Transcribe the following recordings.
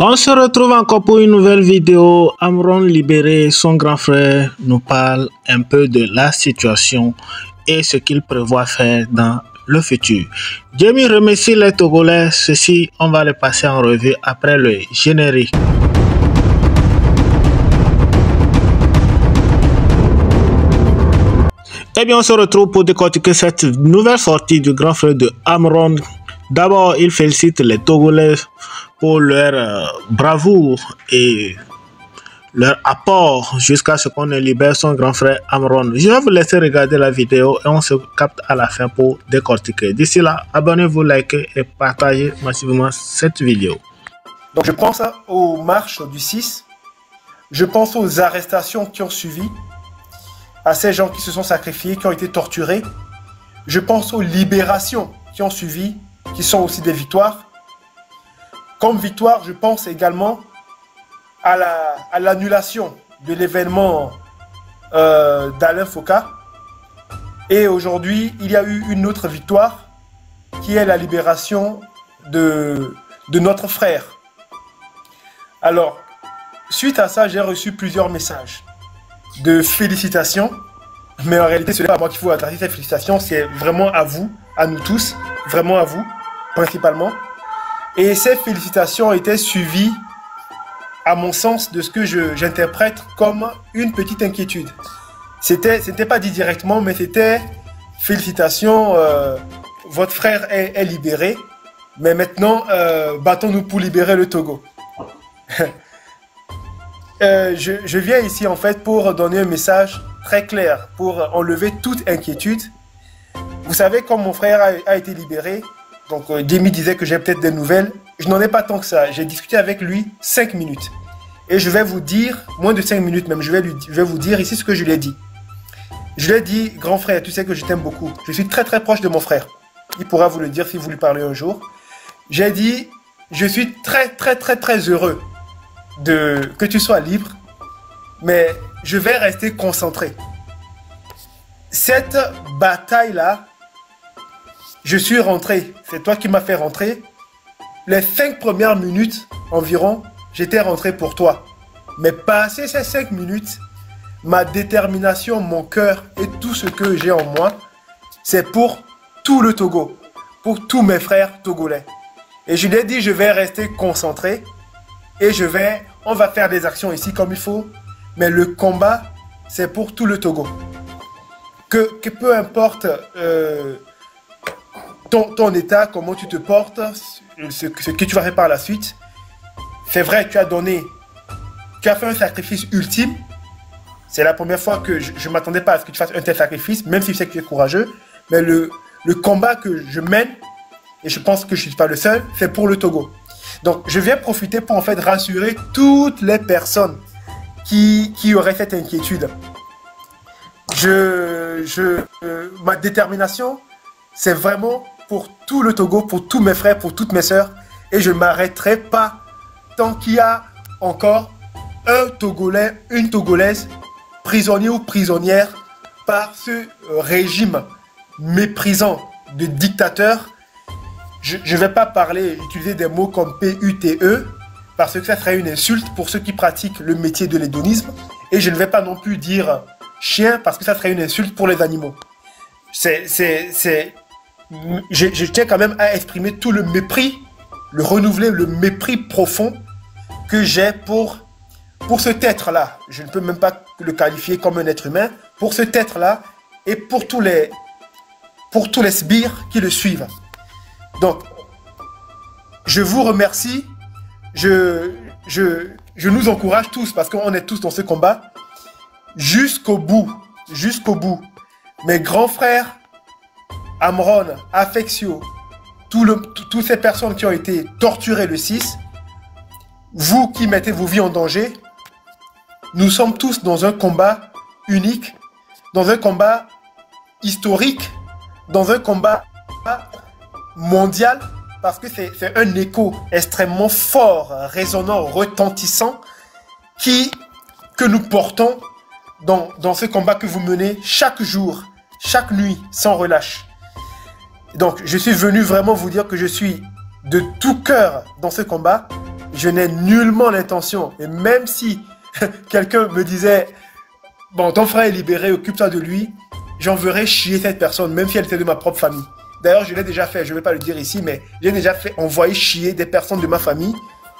On se retrouve encore pour une nouvelle vidéo. Amron libéré, son grand frère nous parle un peu de la situation et ce qu'il prévoit faire dans le futur. Jamie remercie les Togolais. Ceci, on va le passer en revue après le générique. Eh bien, on se retrouve pour décortiquer cette nouvelle sortie du grand frère de Amron. D'abord, il félicite les Togolais pour leur bravoure et leur apport jusqu'à ce qu'on libère son grand frère Amron. Je vais vous laisser regarder la vidéo et on se capte à la fin pour décortiquer. D'ici là, abonnez-vous, likez et partagez massivement cette vidéo. Donc je pense aux marches du 6, je pense aux arrestations qui ont suivi, à ces gens qui se sont sacrifiés, qui ont été torturés. Je pense aux libérations qui ont suivi, qui sont aussi des victoires. Comme victoire, je pense également à l'annulation de l'événement d'Alain Foka. Et aujourd'hui, il y a eu une autre victoire qui est la libération de notre frère. Alors, suite à ça, j'ai reçu plusieurs messages de félicitations. Mais en réalité, ce n'est pas à moi qu'il faut adresser ces félicitations, c'est vraiment à vous, à nous tous, vraiment à vous, principalement. Et ces félicitations étaient suivies, à mon sens, de ce que j'interprète comme une petite inquiétude. C'était pas dit directement, mais c'était félicitations, votre frère est libéré, mais maintenant, battons-nous pour libérer le Togo. Je viens ici en fait pour donner un message très clair, pour enlever toute inquiétude. Vous savez, comme mon frère a été libéré, donc Demi disait que j'ai peut-être des nouvelles, je n'en ai pas tant que ça. J'ai discuté avec lui 5 minutes. Et je vais vous dire, moins de 5 minutes même, je vais vous dire ici ce que je lui ai dit. Je lui ai dit, grand frère, tu sais que je t'aime beaucoup. Je suis très très proche de mon frère. Il pourra vous le dire si vous lui parlez un jour. J'ai dit, je suis très très très très heureux que tu sois libre, mais je vais rester concentré. Cette bataille-là, je suis rentré, c'est toi qui m'as fait rentrer. Les 5 premières minutes environ, j'étais rentré pour toi. Mais passé ces 5 minutes, ma détermination, mon cœur et tout ce que j'ai en moi, c'est pour tout le Togo, pour tous mes frères togolais. Et je lui ai dit, je vais rester concentré et on va faire des actions ici comme il faut. Mais le combat, c'est pour tout le Togo. Que peu importe ton état, comment tu te portes, ce que tu vas faire par la suite. C'est vrai, tu as fait un sacrifice ultime. C'est la première fois que je ne m'attendais pas à ce que tu fasses un tel sacrifice, même si je sais que tu es courageux. Mais le combat que je mène, et je pense que je ne suis pas le seul, c'est pour le Togo. Donc, je viens profiter pour en fait rassurer toutes les personnes qui auraient cette inquiétude. Ma détermination, c'est vraiment pour tout le Togo, pour tous mes frères, pour toutes mes sœurs. Et je ne m'arrêterai pas tant qu'il y a encore un Togolais, une Togolaise, prisonnier ou prisonnière par ce régime méprisant de dictateur. Je ne vais pas utiliser des mots comme PUTE, parce que ça serait une insulte pour ceux qui pratiquent le métier de l'hédonisme. Et je ne vais pas non plus dire chien, parce que ça serait une insulte pour les animaux. Je tiens quand même à exprimer tout le mépris, renouveler le mépris profond que j'ai pour cet être-là. Je ne peux même pas le qualifier comme un être humain. Pour cet être-là et pour tous les sbires qui le suivent. Donc, je vous remercie. Je nous encourage tous, parce qu'on est tous dans ce combat, jusqu'au bout. Jusqu'au bout. Mes grands frères, Amron, Afexio, toutes ces personnes qui ont été torturées le 6, vous qui mettez vos vies en danger, nous sommes tous dans un combat unique, dans un combat historique, dans un combat mondial, parce que c'est un écho extrêmement fort, résonnant, retentissant, que nous portons dans ce combat que vous menez chaque jour, chaque nuit, sans relâche. Donc, je suis venu vraiment vous dire que je suis de tout cœur dans ce combat je n'ai nullement l'intention, et même si quelqu'un me disait, bon, ton frère est libéré, occupe-toi de lui, j'enverrais chier cette personne, même si elle était de ma propre famille. D'ailleurs, je l'ai déjà fait, je ne vais pas le dire ici, mais j'ai déjà fait envoyer chier des personnes de ma famille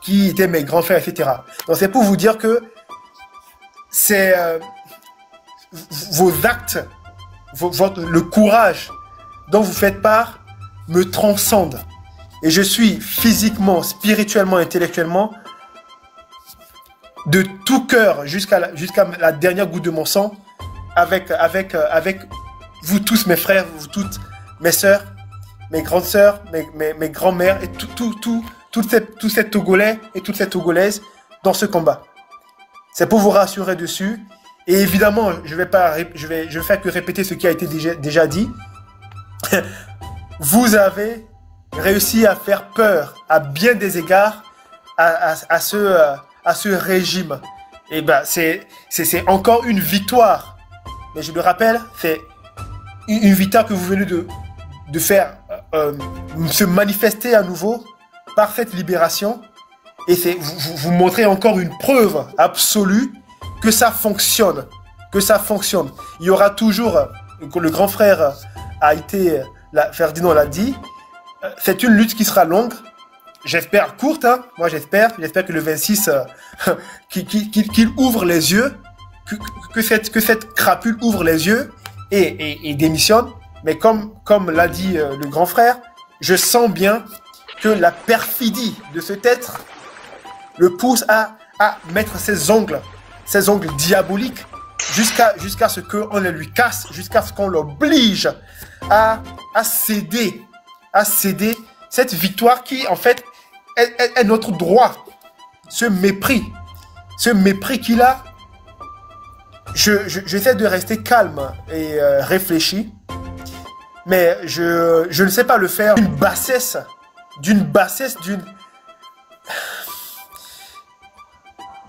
qui étaient mes grands frères, etc. Donc c'est pour vous dire que c'est vos actes, le courage dont vous faites part me transcende. Et je suis physiquement, spirituellement, intellectuellement, de tout cœur jusqu'à la dernière goutte de mon sang, avec vous tous, mes frères, vous toutes, mes sœurs, mes grandes sœurs, mes grands-mères, et tous ces Togolais et toutes ces Togolaises dans ce combat. C'est pour vous rassurer dessus. Et évidemment, je vais faire que répéter ce qui a été déjà dit. Vous avez réussi à faire peur à bien des égards à ce régime. Et ben c'est encore une victoire. Mais je le rappelle, c'est une victoire que vous venez de faire se manifester à nouveau par cette libération. Et vous montrez encore une preuve absolue que ça fonctionne. Que ça fonctionne. Il y aura toujours, le grand frère a été, Ferdinand l'a dit, c'est une lutte qui sera longue. J'espère courte, hein. Moi j'espère que le 26, qu'il ouvre les yeux, que cette crapule ouvre les yeux et démissionne. Mais comme l'a dit le grand frère, je sens bien que la perfidie de cet être le pousse à mettre ses ongles diaboliques jusqu'à ce qu'on les lui casse, jusqu'à ce qu'on l'oblige à céder cette victoire qui en fait est notre droit. Ce mépris qu'il a, j'essaie de rester calme et réfléchi, mais je ne sais pas le faire d'une bassesse.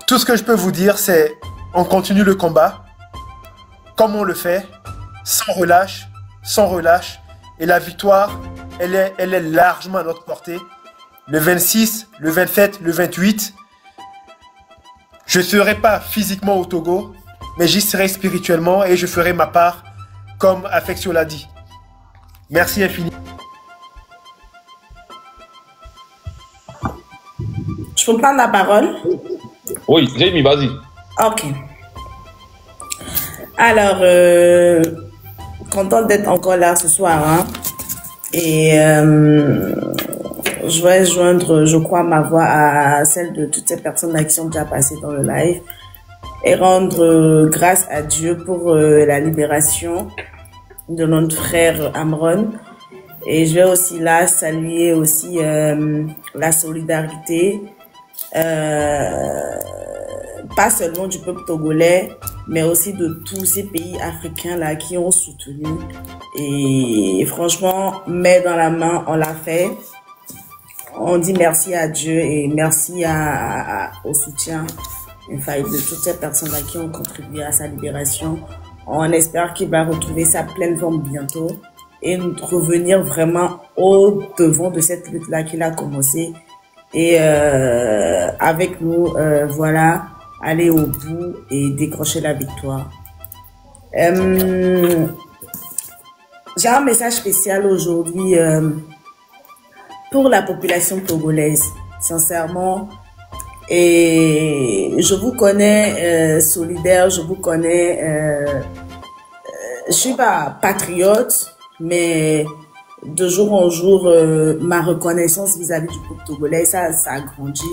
Tout ce que je peux vous dire, c'est on continue le combat comme on le fait, sans relâche, et la victoire, elle est largement à notre portée. Le 26, le 27, le 28, je ne serai pas physiquement au Togo, mais j'y serai spirituellement et je ferai ma part, comme Affectio l'a dit. Merci infiniment. Je peux prendre la parole? Oui, Jamie, vas-y. Ok. Alors, contente d'être encore là ce soir. Hein? Et je vais joindre, je crois, ma voix à celle de toutes ces personnes qui sont déjà passées dans le live et rendre grâce à Dieu pour la libération de notre frère Amron. Et je vais aussi là saluer aussi la solidarité, pas seulement du peuple togolais, mais aussi de tous ces pays africains là qui ont soutenu. Et franchement, main dans la main, on l'a fait. On dit merci à Dieu et merci au soutien de toutes ces personnes là qui ont contribué à sa libération. On espère qu'il va retrouver sa pleine forme bientôt et revenir vraiment au devant de cette lutte là qu'il a commencé. Et avec nous, voilà, aller au bout et décrocher la victoire. J'ai un message spécial aujourd'hui pour la population togolaise, sincèrement. Et je vous connais solidaire, je vous connais. Je suis pas patriote, mais de jour en jour, ma reconnaissance vis-à-vis du peuple togolais, ça a grandi.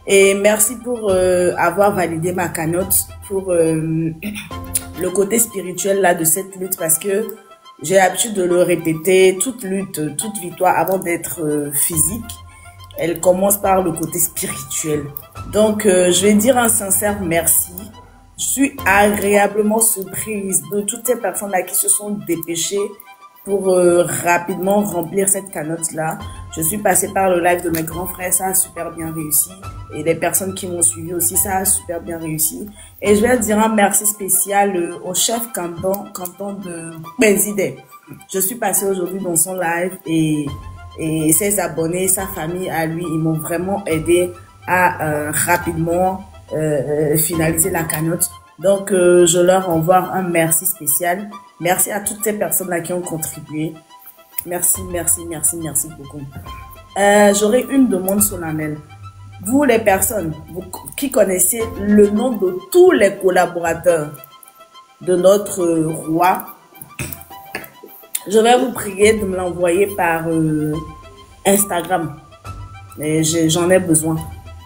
Et merci pour avoir validé ma cagnotte pour le côté spirituel là de cette lutte, parce que j'ai l'habitude de le répéter, toute lutte, toute victoire avant d'être physique, elle commence par le côté spirituel. Donc je vais dire un sincère merci. Je suis agréablement surprise de toutes ces personnes là qui se sont dépêchées pour rapidement remplir cette cagnotte-là. Je suis passée par le live de mes grands frères, ça a super bien réussi. Et les personnes qui m'ont suivi aussi, ça a super bien réussi. Et je vais dire un merci spécial au chef canton de Benzide. Je suis passée aujourd'hui dans son live et ses abonnés, sa famille à lui, ils m'ont vraiment aidé à rapidement finaliser la cagnotte. Donc, je leur envoie un merci spécial. Merci à toutes ces personnes-là qui ont contribué. Merci, merci, merci, merci beaucoup. J'aurais une demande solennelle. Vous, les personnes qui connaissez le nom de tous les collaborateurs de notre roi, je vais vous prier de me l'envoyer par Instagram. J'en ai besoin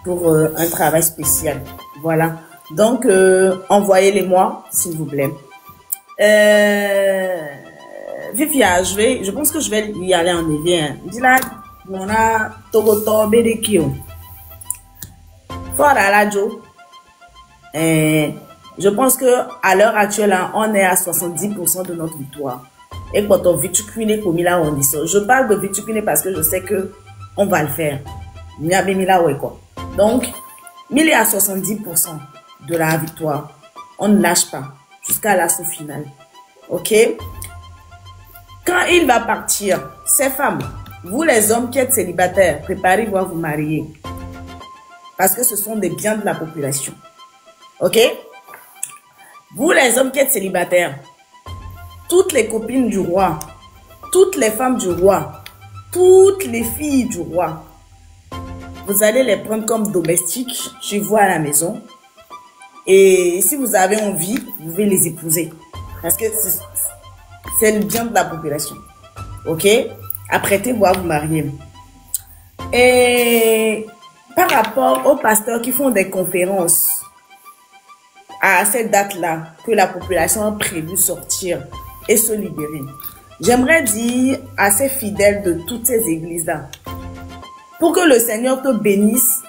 pour un travail spécial. Voilà. Donc, envoyez-les-moi, s'il vous plaît. Vivia, je pense que je vais y aller en évier. Dis là, on a Togoto Bedekio. Fort à la Joe. Je pense que à l'heure actuelle, hein, on est à 70% de notre victoire. Et quand on vitucune comme là, on dit ça. Je parle de vitucune parce que je sais que on va le faire. Donc, il est à 70% de la victoire. On ne lâche pas jusqu'à l'assaut final. Ok? Quand il va partir, ces femmes, vous les hommes qui êtes célibataires, préparez-vous à vous marier. Parce que ce sont des biens de la population. Ok? Vous les hommes qui êtes célibataires, toutes les copines du roi, toutes les femmes du roi, toutes les filles du roi, vous allez les prendre comme domestiques chez vous à la maison. Et si vous avez envie, vous pouvez les épouser. Parce que c'est le bien de la population. Ok? Apprêtez-vous à vous marier. Et par rapport aux pasteurs qui font des conférences à cette date-là, que la population a prévu sortir et se libérer, j'aimerais dire à ces fidèles de toutes ces églises-là, pour que le Seigneur te bénisse,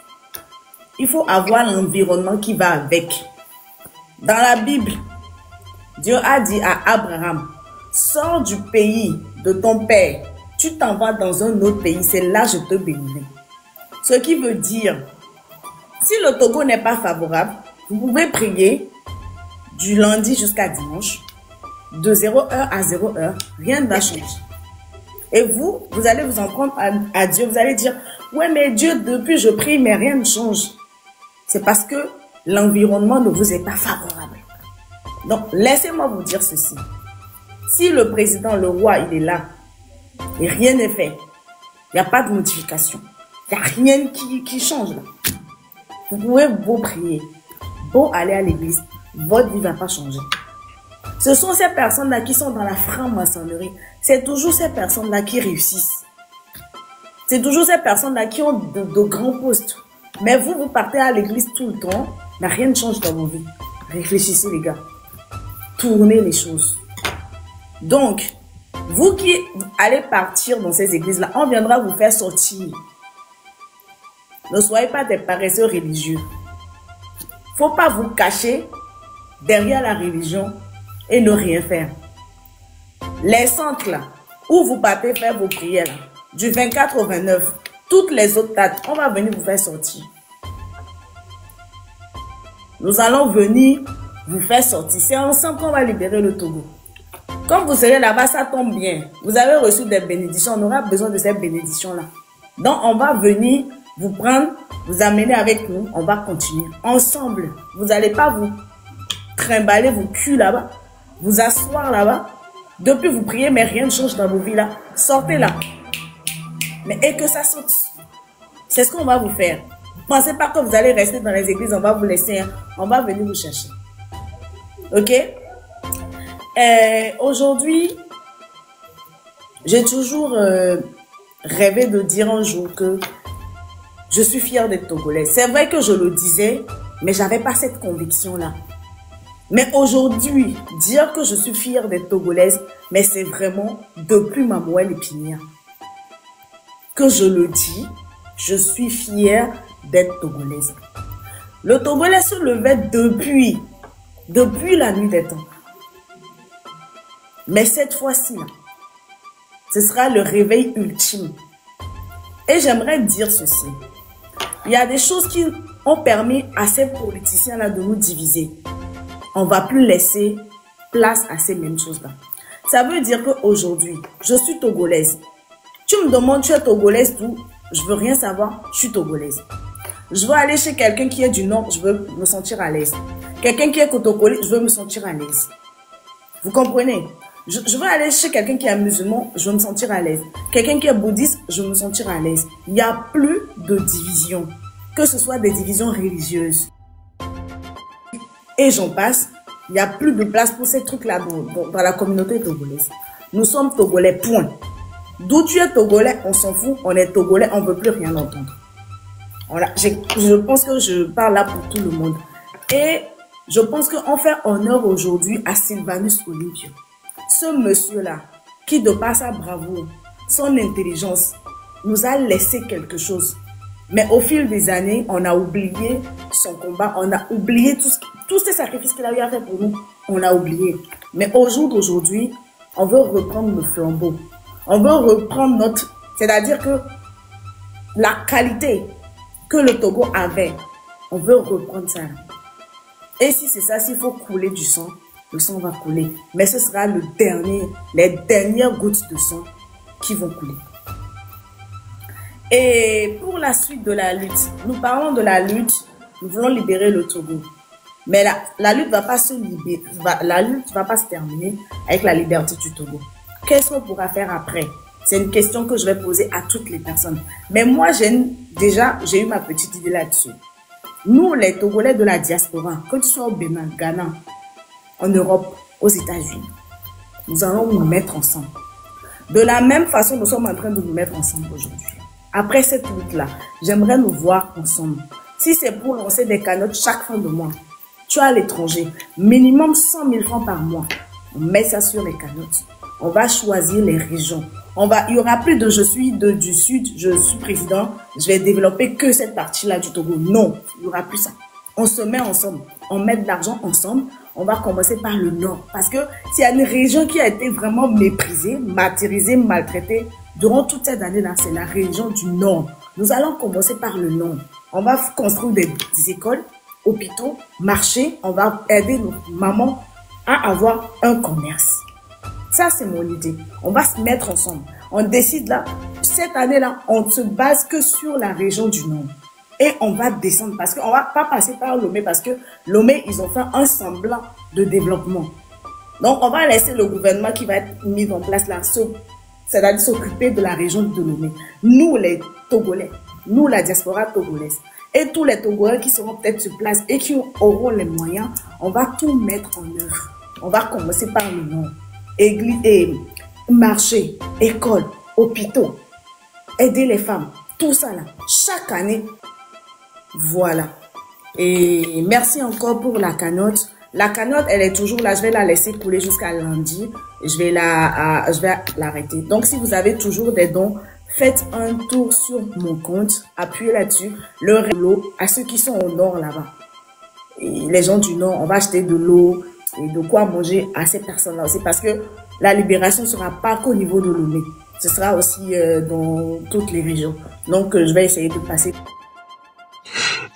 il faut avoir l'environnement qui va avec. Dans la Bible, Dieu a dit à Abraham, sors du pays de ton père, tu t'en vas dans un autre pays, c'est là que je te bénirai. Ce qui veut dire, si le Togo n'est pas favorable, vous pouvez prier du lundi jusqu'à dimanche, de 0h à 0h, rien ne va changer. Et vous allez vous en prendre à Dieu, vous allez dire, ouais mais Dieu, depuis je prie, mais rien ne change. C'est parce que l'environnement ne vous est pas favorable. Donc, laissez-moi vous dire ceci. Si le président, le roi, il est là, et rien n'est fait, il n'y a pas de modification, il n'y a rien qui change là. Vous pouvez beau prier, beau aller à l'église, votre vie ne va pas changer. Ce sont ces personnes-là qui sont dans la franc-maçonnerie. C'est toujours ces personnes-là qui réussissent. C'est toujours ces personnes-là qui ont de grands postes. Mais vous partez à l'église tout le temps, mais rien ne change dans vos vies. Réfléchissez les gars. Tournez les choses. Donc, vous qui allez partir dans ces églises-là, on viendra vous faire sortir. Ne soyez pas des paresseux religieux. Faut pas vous cacher derrière la religion et ne rien faire. Les centres là, où vous partez faire vos prières là, du 24 au 29, toutes les autres dates, on va venir vous faire sortir. Nous allons venir vous faire sortir. C'est ensemble qu'on va libérer le Togo. Comme vous serez là-bas, ça tombe bien. Vous avez reçu des bénédictions. On aura besoin de ces bénédictions-là. Donc, on va venir vous prendre, vous amener avec nous. On va continuer ensemble. Vous n'allez pas vous trimballer vos culs là-bas, vous asseoir là-bas. Depuis, vous priez, mais rien ne change dans vos vies là. Sortez là. Mais et que ça saute. C'est ce qu'on va vous faire. Pensez pas que vous allez rester dans les églises, on va vous laisser. Hein. On va venir vous chercher. Ok? Aujourd'hui, j'ai toujours rêvé de dire un jour que je suis fière d'être togolaise. C'est vrai que je le disais, mais j'avais pas cette conviction-là. Mais aujourd'hui, dire que je suis fière d'être togolaise, mais c'est vraiment depuis ma moelle épinière que je le dis, je suis fière d'être togolaise. Le Togolais se levait depuis la nuit des temps. Mais cette fois-ci, ce sera le réveil ultime. Et j'aimerais dire ceci. Il y a des choses qui ont permis à ces politiciens-là de nous diviser. On ne va plus laisser place à ces mêmes choses-là. Ça veut dire qu'aujourd'hui, je suis togolaise. Tu me demandes, tu es togolaise d'où? Je veux rien savoir, je suis togolaise. Je veux aller chez quelqu'un qui est du Nord, je veux me sentir à l'aise. Quelqu'un qui est Kotokoli, je veux me sentir à l'aise. Vous comprenez? Je veux aller chez quelqu'un qui est musulman, je veux me sentir à l'aise. Quelqu'un qui est bouddhiste, je veux me sentir à l'aise. Il n'y a plus de division, que ce soit des divisions religieuses. Et j'en passe, il n'y a plus de place pour ces trucs-là dans la communauté togolaise. Nous sommes Togolais, point. D'où tu es Togolais, on s'en fout, on est Togolais, on ne veut plus rien entendre. Voilà, je pense que je parle là pour tout le monde. Et je pense qu'on fait honneur aujourd'hui à Sylvanus Olympio. Ce monsieur-là, qui de par sa bravoure, son intelligence, nous a laissé quelque chose. Mais au fil des années, on a oublié son combat, on a oublié tous ces sacrifices qu'il a eu à faire pour nous. On a oublié. Mais au jour d'aujourd'hui, on veut reprendre le flambeau. On veut reprendre notre... C'est-à-dire que la qualité que le Togo avait, on veut reprendre ça. Et si c'est ça, s'il faut couler du sang, le sang va couler. Mais ce sera les dernières gouttes de sang qui vont couler. Et pour la suite de la lutte, nous parlons de la lutte, nous voulons libérer le Togo. Mais la lutte va pas se libérer, la lutte va pas se terminer avec la liberté du Togo. Qu'est-ce qu'on pourra faire après? C'est une question que je vais poser à toutes les personnes. Mais moi, j'ai eu ma petite idée là-dessus. Nous, les Togolais de la diaspora, que tu sois au Bénin, Ghana, en Europe, aux États-Unis, nous allons nous mettre ensemble. De la même façon, nous sommes en train de nous mettre ensemble aujourd'hui. Après cette lutte-là, j'aimerais nous voir ensemble. Si c'est pour lancer des cagnottes chaque fin de mois, tu es à l'étranger, minimum 100 000 francs par mois. On met ça sur les cagnottes. On va choisir les régions. Il y aura plus de je suis du sud, je suis président, je vais développer que cette partie-là du Togo. Non, il n'y aura plus ça. On se met ensemble, on met de l'argent ensemble. On va commencer par le nord. Parce que s'il y a une région qui a été vraiment méprisée, martyrisée, maltraitée, durant toutes ces années-là, c'est la région du nord. Nous allons commencer par le nord. On va construire des écoles, hôpitaux, marchés. On va aider nos mamans à avoir un commerce. Ça, c'est mon idée. On va se mettre ensemble. On décide là, cette année-là, on ne se base que sur la région du nord. Et on va descendre parce qu'on ne va pas passer par Lomé parce que Lomé, ils ont fait un semblant de développement. Donc, on va laisser le gouvernement qui va être mis en place là, c'est-à-dire s'occuper de la région de Lomé. Nous, les Togolais, nous, la diaspora togolaise, et tous les Togolais qui seront peut-être sur place et qui auront les moyens, on va tout mettre en œuvre. On va commencer par le nord. Église, marché, école, hôpitaux, aider les femmes, tout ça là, chaque année. Voilà. Et merci encore pour la cagnotte. La cagnotte, elle est toujours là. Je vais la laisser couler jusqu'à lundi. Je vais l'arrêter. Donc, si vous avez toujours des dons, faites un tour sur mon compte. Appuyez là-dessus. Le l'eau à ceux qui sont au nord là-bas. Et les gens du nord, on va acheter de l'eau et de quoi manger à ces personnes-là aussi. Parce que la libération ne sera pas qu'au niveau de Lomé. Ce sera aussi dans toutes les régions. Donc, je vais essayer de passer.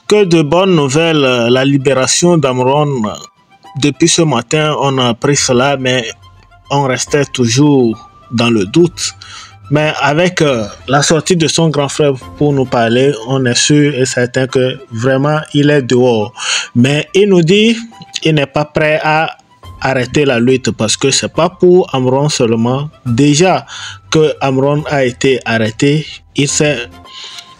Que de bonnes nouvelles, la libération d'Amron. Depuis ce matin, on a appris cela, mais on restait toujours dans le doute. Mais avec la sortie de son grand frère pour nous parler, on est sûr et certain que vraiment il est dehors. Mais il nous dit qu'il n'est pas prêt à arrêter la lutte parce que c'est pas pour Amron seulement. Déjà que Amron a été arrêté, il s'est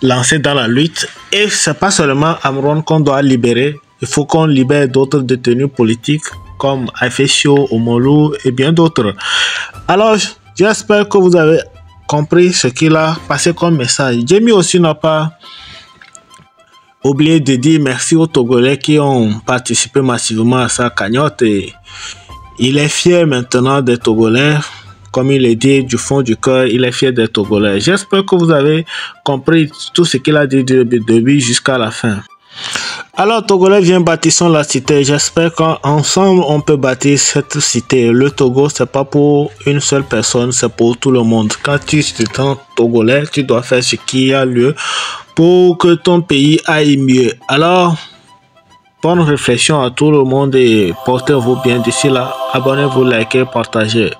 lancé dans la lutte et c'est pas seulement Amron qu'on doit libérer. Il faut qu'on libère d'autres détenus politiques comme Afesio, Omolu et bien d'autres. Alors, j'espère que vous avez compris ce qu'il a passé comme message. Jamie aussi n'a pas oublié de dire merci aux Togolais qui ont participé massivement à sa cagnotte et il est fier maintenant des Togolais. Comme il est dit du fond du cœur, il est fier des Togolais. J'espère que vous avez compris tout ce qu'il a dit de début jusqu'à la fin. Alors, Togolais, viens, bâtissons la cité. J'espère qu'ensemble, on peut bâtir cette cité. Le Togo, c'est pas pour une seule personne, c'est pour tout le monde. Quand tu te sens Togolais, tu dois faire ce qui a lieu pour que ton pays aille mieux. Alors, bonne réflexion à tout le monde et portez-vous bien. D'ici là, abonnez-vous, likez, partagez.